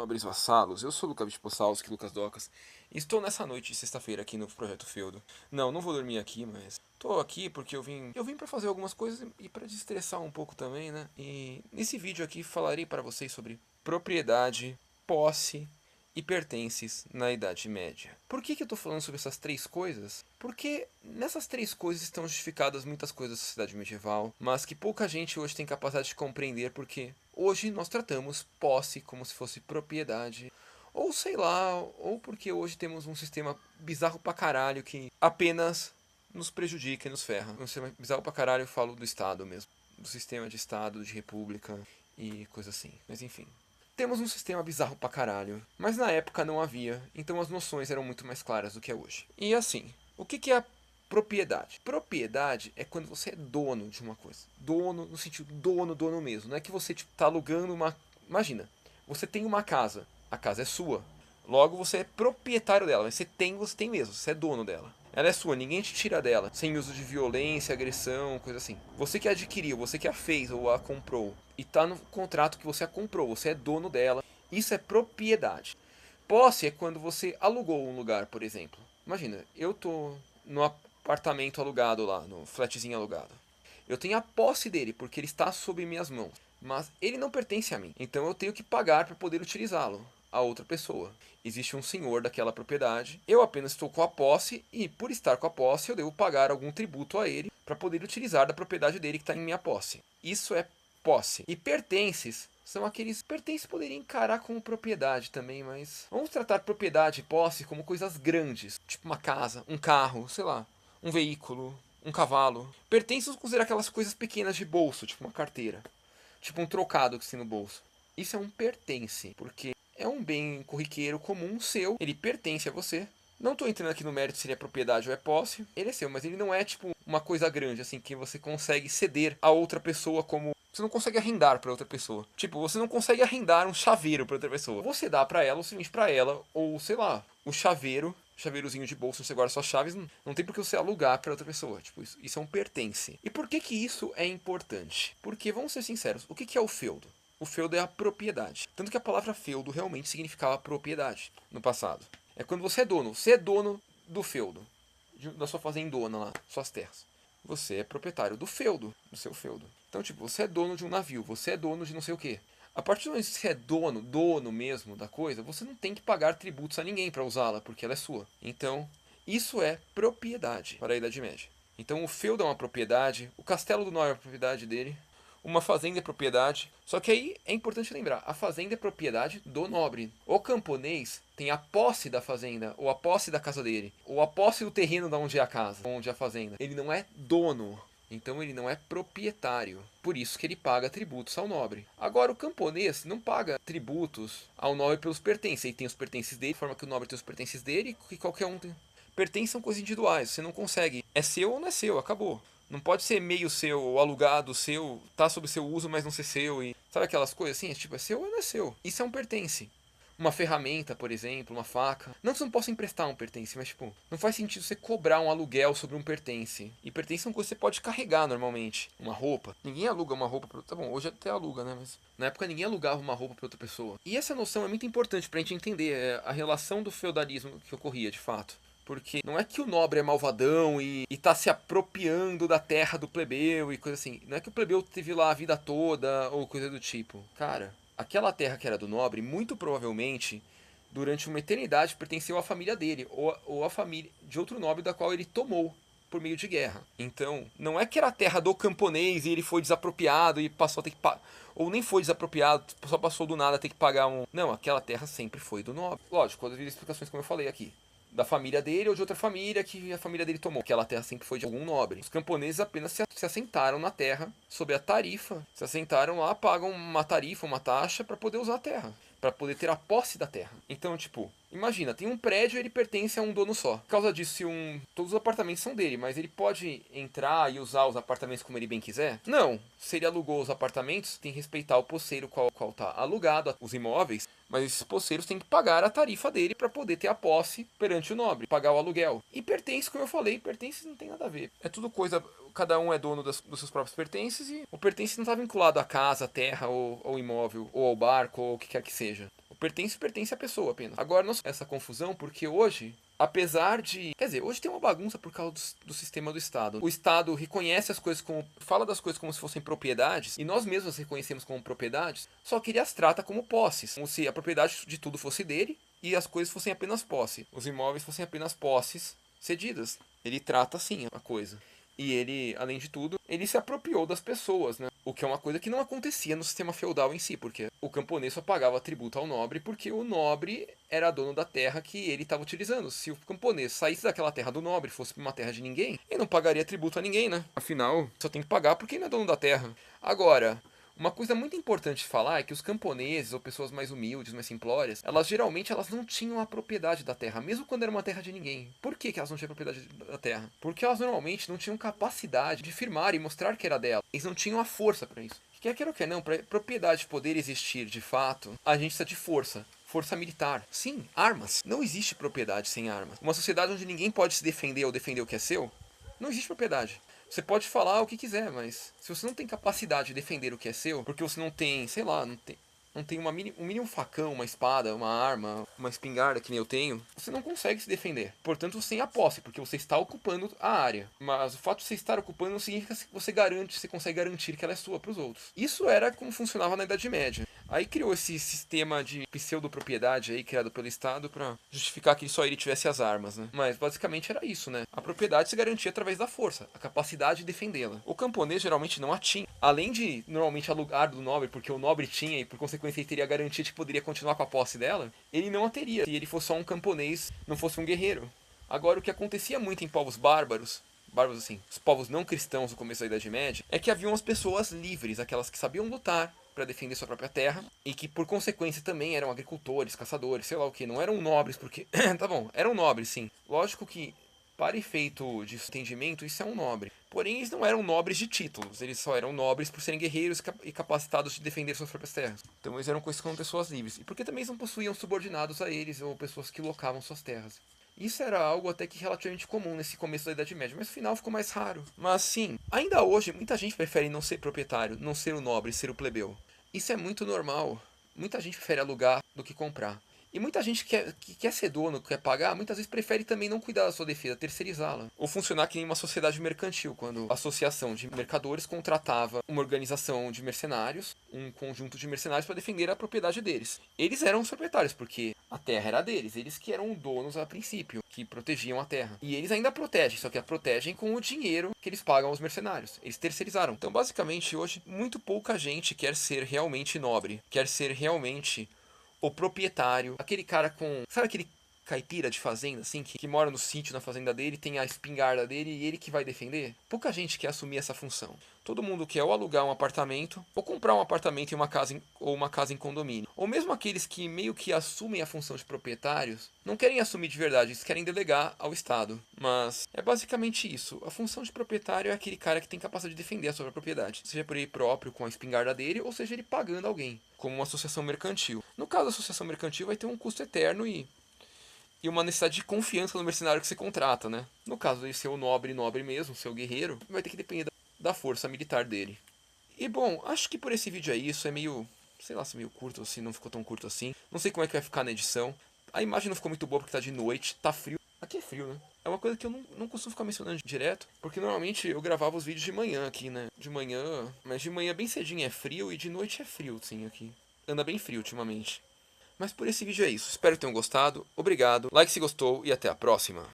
nobres vassalos, eu sou Luca Vichpossalski, Lucas Docas, e estou nessa noite de sexta-feira aqui no Projeto Feudo. Não vou dormir aqui, mas tô aqui porque eu vim para fazer algumas coisas e para desestressar um pouco também, né? E nesse vídeo aqui falarei para vocês sobre propriedade, posse e pertences na Idade Média. Por que eu estou falando sobre essas três coisas? Porque nessas três coisas estão justificadas muitas coisas da sociedade medieval, mas que pouca gente hoje tem capacidade de compreender porque hoje nós tratamos posse como se fosse propriedade, ou sei lá, ou porque hoje temos um sistema bizarro pra caralho que apenas nos prejudica e nos ferra. Um sistema bizarro pra caralho, eu falo do Estado mesmo, do sistema de Estado, de república e coisa assim, mas enfim. Temos um sistema bizarro pra caralho, mas na época não havia, então as noções eram muito mais claras do que é hoje. E assim, o que é a propriedade? Propriedade é quando você é dono de uma coisa. Dono no sentido dono mesmo. Não é que você tá alugando uma... Imagina, você tem uma casa, a casa é sua. Logo você é proprietário dela, mas você tem mesmo, você é dono dela. Ela é sua, ninguém te tira dela, sem uso de violência, agressão, coisa assim. Você que a adquiriu, você que a fez ou a comprou, e tá no contrato que você a comprou, você é dono dela. Isso é propriedade. Posse é quando você alugou um lugar, por exemplo. Imagina, eu tô no apartamento alugado lá, no flatzinho alugado. Eu tenho a posse dele, porque ele está sob minhas mãos. Mas ele não pertence a mim. Então eu tenho que pagar para poder utilizá-lo a outra pessoa. Existe um senhor daquela propriedade. Eu apenas estou com a posse e, por estar com a posse, eu devo pagar algum tributo a ele para poder utilizar da propriedade dele que está em minha posse. Isso é posse. E pertences são aqueles... Pertences poderia encarar como propriedade também, mas... Vamos tratar propriedade e posse como coisas grandes. Tipo uma casa, um carro, sei lá, um veículo, um cavalo. Pertences considerar aquelas coisas pequenas de bolso, tipo uma carteira. Tipo um trocado que você tem no bolso. Isso é um pertence, porque é um bem corriqueiro comum seu, ele pertence a você. Não estou entrando aqui no mérito se ele é propriedade ou é posse. Ele é seu, mas ele não é tipo uma coisa grande, assim, que você consegue ceder a outra pessoa como... Você não consegue arrendar para outra pessoa. Tipo, você não consegue arrendar um chaveiro para outra pessoa. Você dá para ela, ou simplesmente para ela, ou sei lá, o chaveirozinho de bolso, você guarda suas chaves, não tem por que você alugar para outra pessoa. Tipo, isso é um pertence. E por que isso é importante? Porque, vamos ser sinceros, o que é o feudo? O feudo é a propriedade. Tanto que a palavra feudo realmente significava propriedade no passado. É quando você é dono do feudo, da sua fazendona lá, suas terras. Você é proprietário do feudo, do seu feudo. Então, tipo, você é dono de um navio, você é dono de não sei o quê. A partir do momento que você é dono mesmo da coisa, você não tem que pagar tributos a ninguém para usá-la, porque ela é sua. Então, isso é propriedade para a Idade Média. Então, o feudo é uma propriedade, o castelo do nobre é a propriedade dele, uma fazenda é propriedade. Só que aí é importante lembrar, a fazenda é propriedade do nobre. O camponês tem a posse da fazenda, ou a posse da casa dele, ou a posse do terreno de onde é a casa, onde é a fazenda. Ele não é dono. Então ele não é proprietário. Por isso que ele paga tributos ao nobre. Agora o camponês não paga tributos ao nobre pelos pertences. Ele tem os pertences dele, de forma que o nobre tem os pertences dele e qualquer um tem. Pertences são coisas individuais, você não consegue. É seu ou não é seu, acabou. Não pode ser meio seu, ou alugado seu, tá sob seu uso, mas não ser seu. E sabe aquelas coisas assim? Tipo, é seu ou não é seu. Isso é um pertence. Uma ferramenta, por exemplo, uma faca. Não que você não possa emprestar um pertence, mas tipo, não faz sentido você cobrar um aluguel sobre um pertence. E pertence são coisas que você pode carregar normalmente. Uma roupa. Ninguém aluga uma roupa pra... Tá bom, hoje até aluga, né? Mas na época ninguém alugava uma roupa pra outra pessoa. E essa noção é muito importante pra gente entender a relação do feudalismo que ocorria de fato. Porque não é que o nobre é malvadão e tá se apropriando da terra do plebeu e coisa assim. Não é que o plebeu teve lá a vida toda ou coisa do tipo. Cara, aquela terra que era do nobre, muito provavelmente, durante uma eternidade, pertenceu à família dele, ou à família de outro nobre da qual ele tomou por meio de guerra. Então, não é que era a terra do camponês e ele foi desapropriado e passou a ter que pagar. Ou nem foi desapropriado, só passou do nada a ter que pagar um... Não, aquela terra sempre foi do nobre. Lógico, quando eu vi explicações como eu falei aqui. Da família dele ou de outra família que a família dele tomou. Aquela terra sempre foi de algum nobre. Os camponeses apenas se assentaram na terra sob a tarifa. Se assentaram lá, pagam uma tarifa, uma taxa para poder usar a terra. Para poder ter a posse da terra. Então, tipo, imagina, tem um prédio e ele pertence a um dono só. Por causa disso, todos os apartamentos são dele, mas ele pode entrar e usar os apartamentos como ele bem quiser? Não. Se ele alugou os apartamentos, tem que respeitar o posseiro qual tá alugado, os imóveis. Mas esses posseiros têm que pagar a tarifa dele para poder ter a posse perante o nobre, pagar o aluguel. E pertence, como eu falei, pertence não tem nada a ver. É tudo coisa, cada um é dono dos seus próprios pertences e o pertence não está vinculado à casa, à terra, ou ao imóvel, ou ao barco, ou o que quer que seja. pertence à pessoa apenas. Agora, não essa confusão, porque hoje, apesar de... Quer dizer, hoje tem uma bagunça por causa do sistema do Estado. O Estado reconhece as coisas como... Fala das coisas como se fossem propriedades, e nós mesmos reconhecemos como propriedades, só que ele as trata como posses. Como se a propriedade de tudo fosse dele, e as coisas fossem apenas posse. Os imóveis fossem apenas posses cedidas. Ele trata assim a coisa. E ele, além de tudo, ele se apropriou das pessoas, né? O que é uma coisa que não acontecia no sistema feudal em si, porque o camponês só pagava tributo ao nobre porque o nobre era dono da terra que ele estava utilizando. Se o camponês saísse daquela terra do nobre e fosse para uma terra de ninguém, ele não pagaria tributo a ninguém, né? Afinal, só tem que pagar porque ele não é dono da terra. Agora, uma coisa muito importante de falar é que os camponeses ou pessoas mais humildes, mais simplórias, geralmente elas não tinham a propriedade da terra, mesmo quando era uma terra de ninguém. Por que elas não tinham a propriedade da terra? Porque elas normalmente não tinham capacidade de firmar e mostrar que era dela. Eles não tinham a força para isso. Quer queira ou quer não, para propriedade poder existir de fato, a gente precisa de força. Força militar. Sim, armas. Não existe propriedade sem armas. Uma sociedade onde ninguém pode se defender ou defender o que é seu, não existe propriedade. Você pode falar o que quiser, mas se você não tem capacidade de defender o que é seu, porque você não tem, sei lá, não tem um mínimo facão, uma espada, uma arma, uma espingarda que nem eu tenho, você não consegue se defender. Portanto, você tem a posse, porque você está ocupando a área. Mas o fato de você estar ocupando não significa que você consegue garantir que ela é sua para os outros. Isso era como funcionava na Idade Média. Aí criou esse sistema de pseudopropriedade aí criado pelo Estado para justificar que só ele tivesse as armas, né? Mas basicamente era isso, né? A propriedade se garantia através da força, a capacidade de defendê-la. O camponês geralmente não a tinha. Além de normalmente alugar do nobre, porque o nobre tinha e por consequência ele teria a garantia de que poderia continuar com a posse dela, ele não a teria se ele fosse só um camponês, não fosse um guerreiro. Agora, o que acontecia muito em povos bárbaros assim, os povos não cristãos no começo da Idade Média, é que haviam as pessoas livres, aquelas que sabiam lutar para defender sua própria terra e que por consequência também eram agricultores, caçadores, sei lá o que, não eram nobres porque, tá bom, eram nobres sim. Lógico que para efeito de entendimento isso é um nobre. Porém, eles não eram nobres de títulos, eles só eram nobres por serem guerreiros e capacitados de defender suas próprias terras. Então eles eram conhecidos como pessoas livres. E porque também eles não possuíam subordinados a eles ou pessoas que locavam suas terras. Isso era algo até que relativamente comum nesse começo da Idade Média, mas no final ficou mais raro. Mas sim, ainda hoje muita gente prefere não ser proprietário, não ser o nobre, ser o plebeu. Isso é muito normal. Muita gente prefere alugar do que comprar. E muita gente que quer ser dono, quer pagar, muitas vezes prefere também não cuidar da sua defesa, terceirizá-la. Ou funcionar que nem uma sociedade mercantil, quando a associação de mercadores contratava uma organização de mercenários, um conjunto de mercenários para defender a propriedade deles. Eles eram os proprietários, porque a terra era deles, eles que eram donos a princípio, que protegiam a terra. E eles ainda protegem, só que a protegem com o dinheiro que eles pagam aos mercenários. Eles terceirizaram. Então, basicamente, hoje, muito pouca gente quer ser realmente nobre, quer ser realmente o proprietário, aquele cara com... Sabe aquele caipira de fazenda, assim, que mora no sítio, na fazenda dele, tem a espingarda dele e ele que vai defender? Pouca gente quer assumir essa função. Todo mundo quer ou alugar um apartamento, ou comprar um apartamento ou uma casa em condomínio. Ou mesmo aqueles que meio que assumem a função de proprietários, não querem assumir de verdade, eles querem delegar ao Estado. Mas é basicamente isso. A função de proprietário é aquele cara que tem capacidade de defender a sua propriedade. Seja por ele próprio, com a espingarda dele, ou seja ele pagando alguém, como uma associação mercantil. No caso da associação mercantil vai ter um custo eterno e uma necessidade de confiança no mercenário que você contrata, né? No caso de ser o nobre mesmo, ser o guerreiro, vai ter que depender da força militar dele. E bom, acho que por esse vídeo é isso, é meio, sei lá se é meio curto ou se não ficou tão curto assim. Não sei como é que vai ficar na edição. A imagem não ficou muito boa porque tá de noite, tá frio. Aqui é frio, né? É uma coisa que eu não costumo ficar mencionando direto, porque normalmente eu gravava os vídeos de manhã aqui, né? De manhã, mas de manhã bem cedinho é frio e de noite é frio, sim, aqui. Anda bem frio ultimamente. Mas por esse vídeo é isso. Espero que tenham gostado. Obrigado. Like se gostou e até a próxima.